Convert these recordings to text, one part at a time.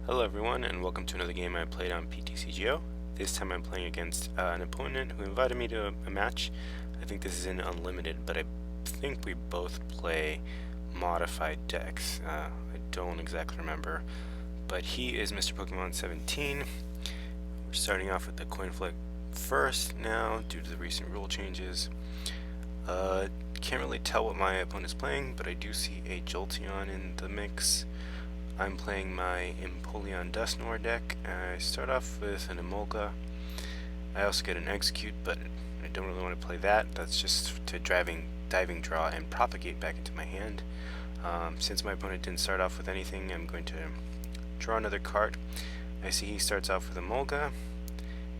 Hello everyone, and welcome to another game I played on Ptcgo. This time I'm playing against an opponent who invited me to a match. I think this is in Unlimited, but I think we both play modified decks. I don't exactly remember, but he is Mr. Pokemon 17. We're starting off with the coin flip first now, due to the recent rule changes. Can't really tell what my opponent's playing, but I do see a Jolteon in the mix. I'm playing my Empleon Dusknoir deck. I start off with an Emolga. I also get an Execute, but I don't really want to play that. That's just to diving draw and propagate back into my hand. Since my opponent didn't start off with anything, I'm going to draw another card. I see he starts off with Emolga,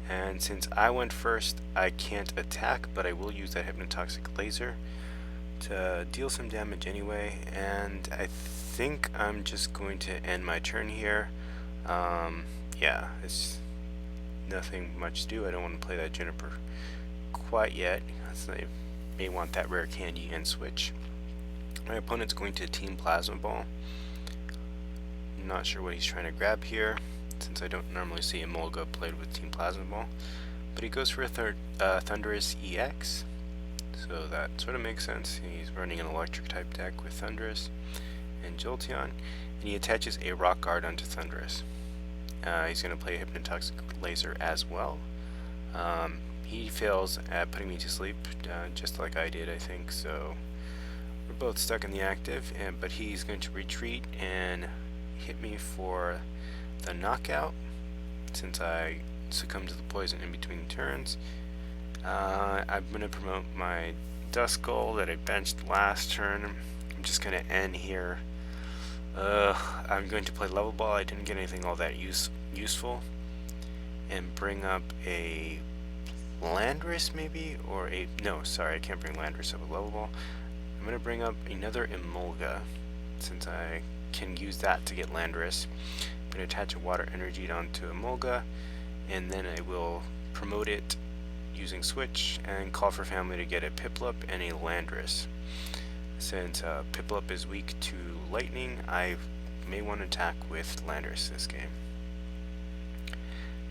and since I went first, I can't attack, but I will use that Hypnotoxic Laser to deal some damage anyway, and I think I'm just going to end my turn here. Yeah, it's nothing much to do. I don't want to play that Juniper quite yet, so I may want that rare candy and switch. My opponent's going to Team Plasma Ball. I'm not sure what he's trying to grab here, since I don't normally see Emolga played with Team Plasma Ball, but he goes for a Thundurus EX. So that sort of makes sense. He's running an electric type deck with Thundurus and Jolteon, and he attaches a Rock Guard onto Thundurus. He's going to play a Hypnotoxic Laser as well. He fails at putting me to sleep, just like I did, I think, so we're both stuck in the active, but he's going to retreat and hit me for the knockout, since I succumbed to the poison in between turns. I'm going to promote my Dusknoir that I benched last turn. I'm just going to end here. I'm going to play Level Ball. I didn't get anything all that useful. And bring up a Landorus maybe? Or a... No, sorry, I can't bring Landorus up with Level Ball. I'm going to bring up another Emolga, since I can use that to get Landorus. I'm going to attach a Water Energy onto Emolga, and then I will promote it using Switch and call for family to get a Piplup and a Landorus. Since Piplup is weak to lightning, I may want to attack with Landorus this game.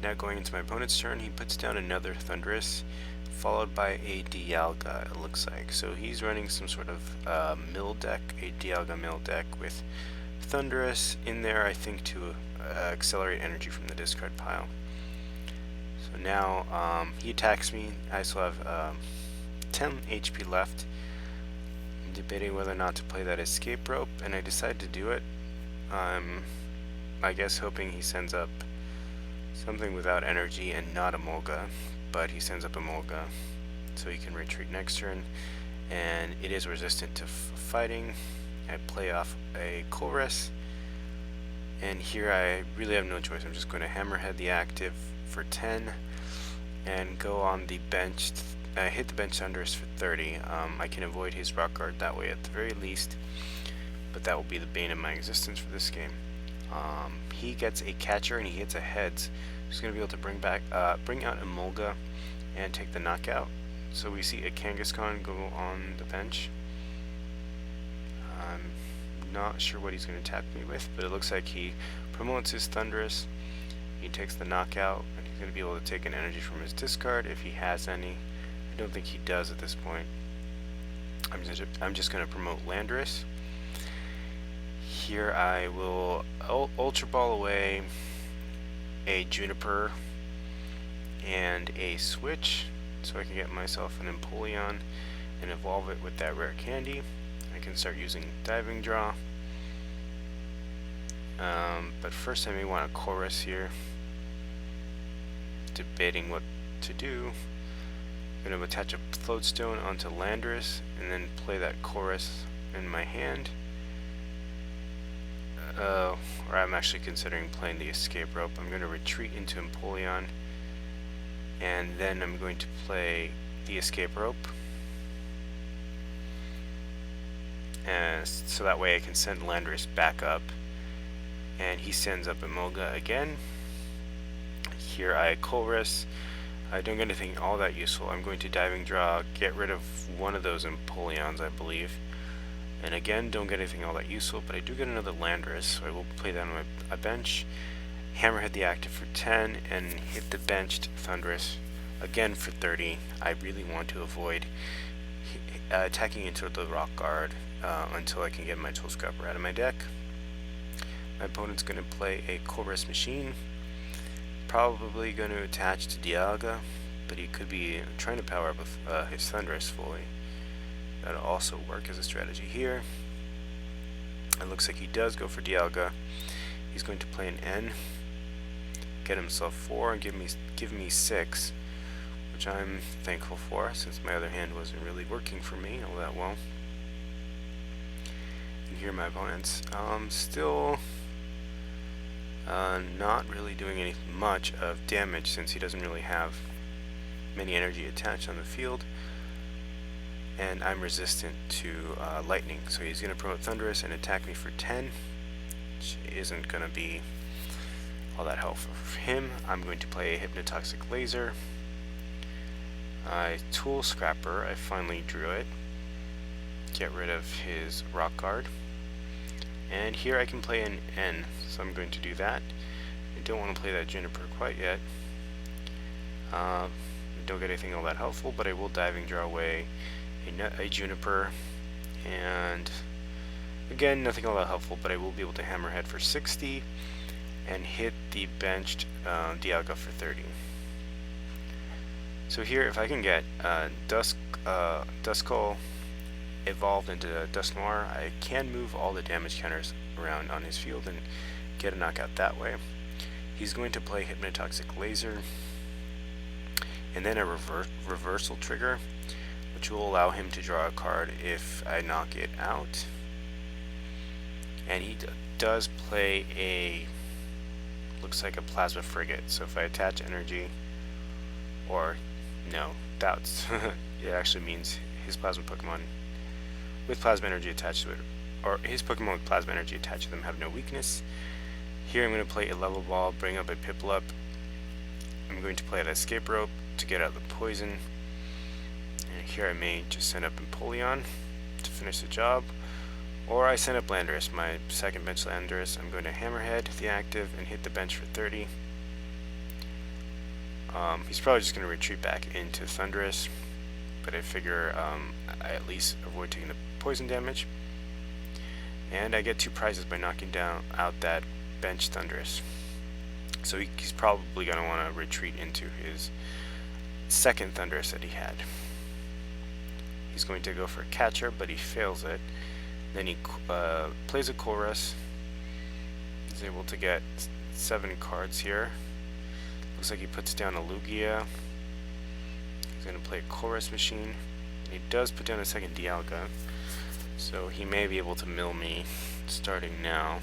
Now going into my opponent's turn, he puts down another Thundurus, followed by a Dialaga, it looks like. So he's running some sort of mill deck, a Dialaga mill deck with Thundurus in there, I think, to accelerate energy from the discard pile. So now he attacks me. I still have 10 HP left. I'm debating whether or not to play that escape rope, and I decide to do it. I guess hoping he sends up something without energy and not Emolga, but he sends up Emolga, so he can retreat next turn, and it is resistant to fighting. I play off a Colress, and here I really have no choice. I'm just going to Hammerhead the active for 10 and go on the bench, hit the bench Thundurus for 30. I can avoid his Rock Guard that way at the very least, but that will be the bane of my existence for this game. He gets a catcher and he hits a heads. He's going to be able to bring out Emolga and take the knockout. So we see a Kangaskhan go on the bench. I'm not sure what he's going to attack me with, but it looks like he promotes his Thundurus. He takes the knockout, and he's going to be able to take an energy from his discard if he has any. I don't think he does at this point. I'm just going to promote Landorus. Here I will Ultra Ball away a Juniper and a Switch, so I can get myself an Empleon and evolve it with that rare candy. I can start using Diving Draw. But first I may want a Chorus here. Debating what to do. I'm going to attach a Floatstone onto Landorus and then play that Chorus in my hand. Or I'm actually considering playing the Escape Rope. I'm going to retreat into Empleon, and then I'm going to play the Escape Rope. And so that way I can send Landorus back up, and he sends up Emolga again. Here I Colress. I don't get anything all that useful. I'm going to Diving Draw, get rid of one of those Empleons, I believe. And again, don't get anything all that useful, but I do get another Landorus, so I will play that on a bench. Hammerhead the active for 10, and hit the benched Thundurus again for 30. I really want to avoid attacking into the Rock Guard until I can get my Tool Scrapper out of my deck. My opponent's going to play a Chorus Machine, probably going to attach to Dialaga, but he could be trying to power up his Thundurus fully. That'll also work as a strategy here. It looks like he does go for Dialaga. He's going to play an N, get himself 4, and give me 6, which I'm thankful for, since my other hand wasn't really working for me all that well. And here are my opponents. Still not really doing much of damage, since he doesn't really have many energy attached on the field, and I'm resistant to lightning, so he's going to promote Thundurus and attack me for 10, which isn't going to be all that helpful for him. I'm going to play a Hypnotoxic Laser. Tool Scrapper, I finally drew it. Get rid of his Rock Guard. And here I can play an N, so I'm going to do that. I don't want to play that Juniper quite yet. Don't get anything all that helpful, but I will Diving Draw away a Juniper, and again, nothing all that helpful, but I will be able to Hammerhead for 60 and hit the benched Dialaga for 30. So here, if I can get Dusknoir evolved into Dusknoir, I can move all the damage counters around on his field and get a knockout that way. He's going to play Hypnotoxic Laser, and then a reversal trigger, which will allow him to draw a card if I knock it out. And he does play a, looks like a Plasma Frigate, so if I attach energy, or no, that's it actually means his Plasma Pokemon with Plasma Energy attached to it, or his Pokemon with Plasma Energy attached to them, have no weakness. Here I'm going to play a Level Ball, bring up a Piplup. I'm going to play an Escape Rope to get out the poison. And here I may just send up Empleon to finish the job, or I send up Landorus, my second bench Landorus. I'm going to Hammerhead the active and hit the bench for 30. He's probably just going to retreat back into Thundurus, but I figure I at least avoid taking the poison damage. And I get 2 prizes by knocking out that bench Thundurus. So he's probably going to want to retreat into his second Thundurus that he had. He's going to go for a Catcher, but he fails it. Then he plays a Chorus. He's able to get 7 cards here. Looks like he puts down a Lugia. He's going to play a Chorus Machine. And he does put down a second Dialaga, so he may be able to mill me starting now,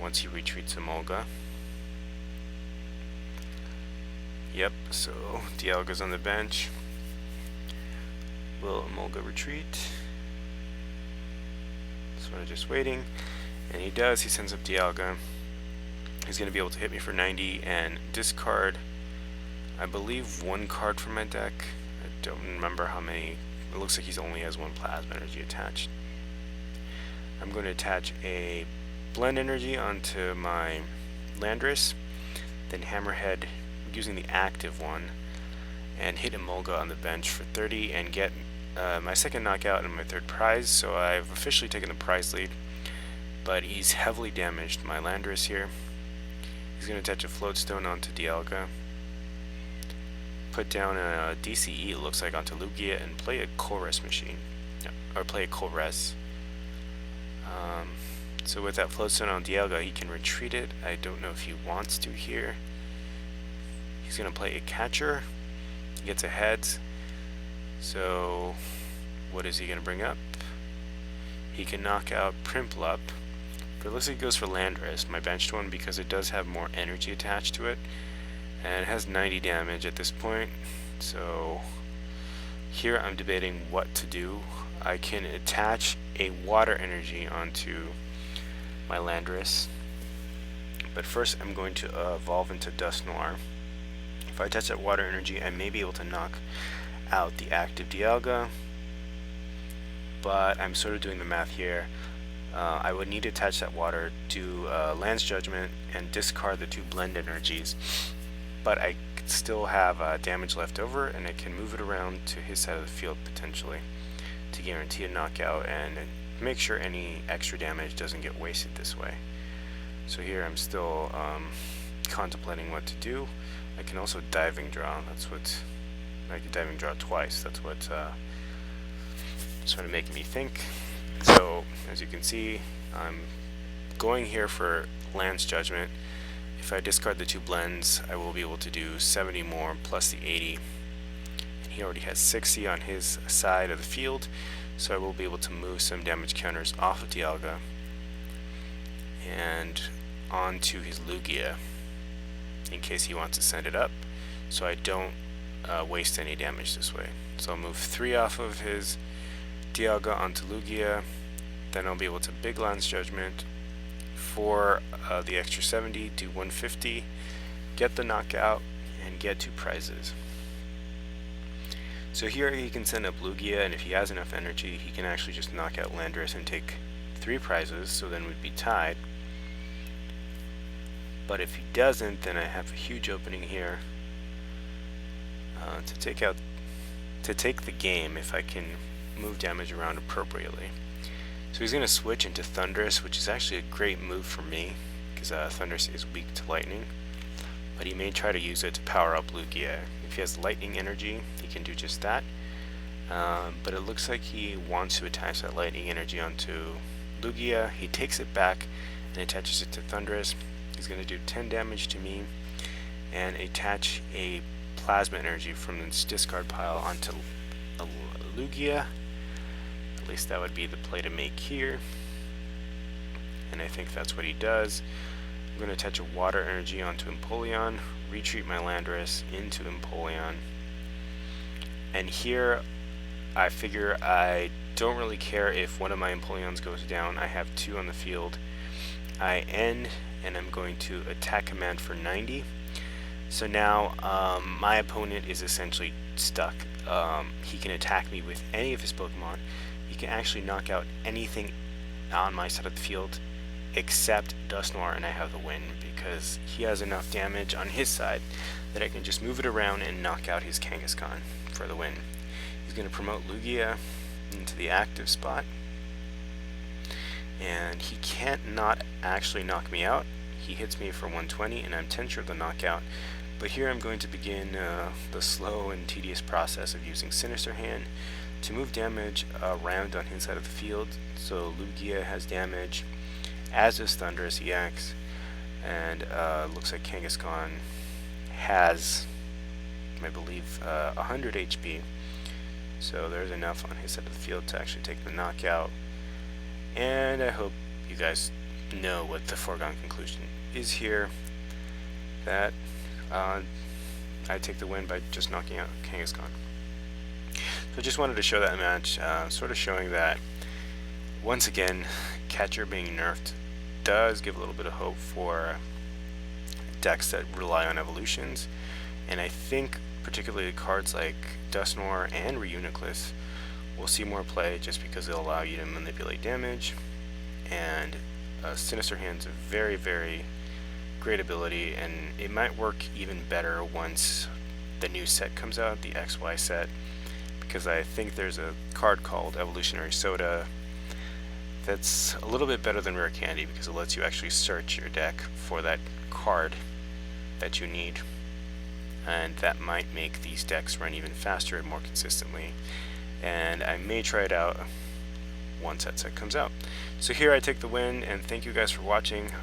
once he retreats Emolga. Yep, so Dialga's on the bench. Will Emolga retreat? That's what I'm just waiting. And he does, he sends up Dialaga. He's going to be able to hit me for 90 and discard, I believe, 1 card from my deck. I don't remember how many. It looks like he only has 1 Plasma Energy attached. I'm going to attach a Blend Energy onto my Landorus, then Hammerhead using the active one, and hit Emolga on the bench for 30 and get my second knockout and my 3rd prize. So I've officially taken the prize lead, but he's heavily damaged my Landorus here. He's going to attach a Floatstone onto Dialaga, put down a DCE, it looks like, onto Lugia, and play a Chorus Machine, or play a Chorus. So with that Floatstone on Dialaga, he can retreat it. I don't know if he wants to here. He's going to play a Catcher. He gets a Heads. So what is he going to bring up? He can knock out Piplup. But it looks like he goes for Landorus, my benched one, because it does have more energy attached to it. And it has 90 damage at this point. So here I'm debating what to do. I can attach a Water Energy onto my Landorus, but first I'm going to evolve into Dusknoir. If I attach that Water Energy, I may be able to knock out the active Dialaga, but I'm sort of doing the math here. I would need to attach that water to Land's Judgment and discard the 2 blend energies, but I could still have damage left over, and I can move it around to his side of the field potentially to guarantee a knockout and make sure any extra damage doesn't get wasted this way. So here I'm still contemplating what to do. I can also diving draw. That's what I can diving draw twice. That's what sort of making me think. So as you can see, I'm going here for Land's Judgment. If I discard the 2 blends, I will be able to do 70 more plus the 80. And he already has 60 on his side of the field, so I will be able to move some damage counters off of Dialaga and onto his Lugia in case he wants to send it up, so I don't waste any damage this way. So I'll move 3 off of his Dialaga onto Lugia, then I'll be able to big Land's Judgment for the extra 70, do 150, get the knockout, and get 2 prizes. So here he can send up Lugia, and if he has enough energy, he can actually just knock out Landorus and take 3 prizes, so then we'd be tied. But if he doesn't, then I have a huge opening here to take the game if I can move damage around appropriately. So he's going to switch into Thundurus, which is actually a great move for me because Thundurus is weak to lightning, but he may try to use it to power up Lugia. If he has lightning energy, he can do just that, but it looks like he wants to attach that lightning energy onto Lugia. He takes it back and attaches it to Thundurus. He's going to do 10 damage to me and attach a plasma energy from this discard pile onto Lugia. At least that would be the play to make here, and I think that's what he does. I'm going to attach a water energy onto Empleon, retreat my Landorus into Empleon, and here I figure I don't really care if one of my Empleons goes down. I have 2 on the field. I end, and I'm going to attack command for 90. So now my opponent is essentially stuck. He can attack me with any of his Pokemon. He can actually knock out anything on my side of the field except Dusknoir, and I have the win because he has enough damage on his side that I can just move it around and knock out his Kangaskhan for the win. He's going to promote Lugia into the active spot, and he can't not actually knock me out. He hits me for 120, and I'm 10 sure of the knockout. But here I'm going to begin the slow and tedious process of using Sinister Hand to move damage around on his side of the field. So Lugia has damage, as does Thundurus EX, and looks like Kangaskhan has, I believe, 100 HP. So there's enough on his side of the field to actually take the knockout. And I hope you guys know what the foregone conclusion is here, that I take the win by just knocking out Kangaskhan. So I just wanted to show that match, sort of showing that, once again, Catcher being nerfed does give a little bit of hope for decks that rely on evolutions, and I think particularly cards like Dusknoir and Reuniclus will see more play just because they'll allow you to manipulate damage, and Sinister Hand's a very, very great ability, and it might work even better once the new set comes out, the XY set, because I think there's a card called Evolutionary Soda that's a little bit better than Rare Candy because it lets you actually search your deck for that card that you need, and that might make these decks run even faster and more consistently, and I may try it out once that set comes out. So here I take the win, and thank you guys for watching.